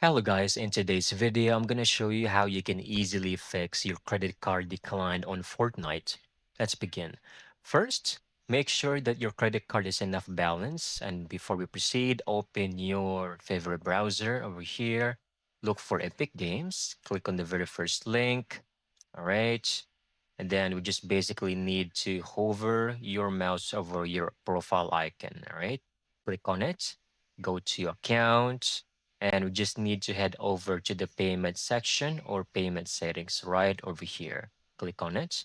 Hello guys, in today's video, I'm gonna show you how you can easily fix your credit card decline on Fortnite. Let's begin. First, make sure that your credit card is enough balance. And before we proceed, open your favorite browser over here. Look for Epic Games. Click on the very first link. All right. And then we just basically need to hover your mouse over your profile icon. All right. Click on it. Go to account and we just need to head over to the payment section or payment settings right over here. Click on it.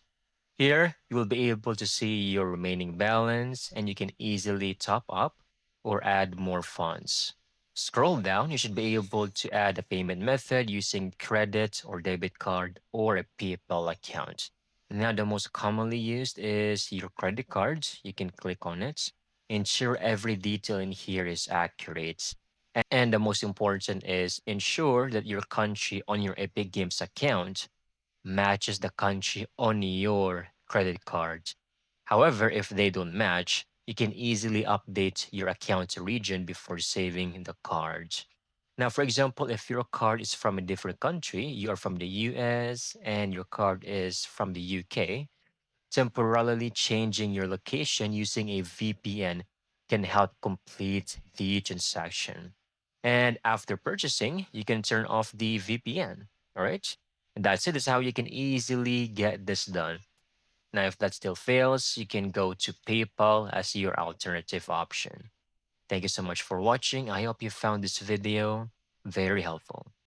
Here, you will be able to see your remaining balance and you can easily top up or add more funds. Scroll down, you should be able to add a payment method using credit or debit card or a PayPal account. Now, the most commonly used is your credit cards. You can click on it. Ensure every detail in here is accurate. And the most important is ensure that your country on your Epic Games account matches the country on your credit card. However, if they don't match, you can easily update your account region before saving the card. Now, for example, if your card is from a different country, you are from the US and your card is from the UK, temporarily changing your location using a VPN can help complete the transaction. And after purchasing, you can turn off the VPN. All right. And that's it. That's how you can easily get this done. Now, if that still fails, you can go to PayPal as your alternative option. Thank you so much for watching. I hope you found this video very helpful.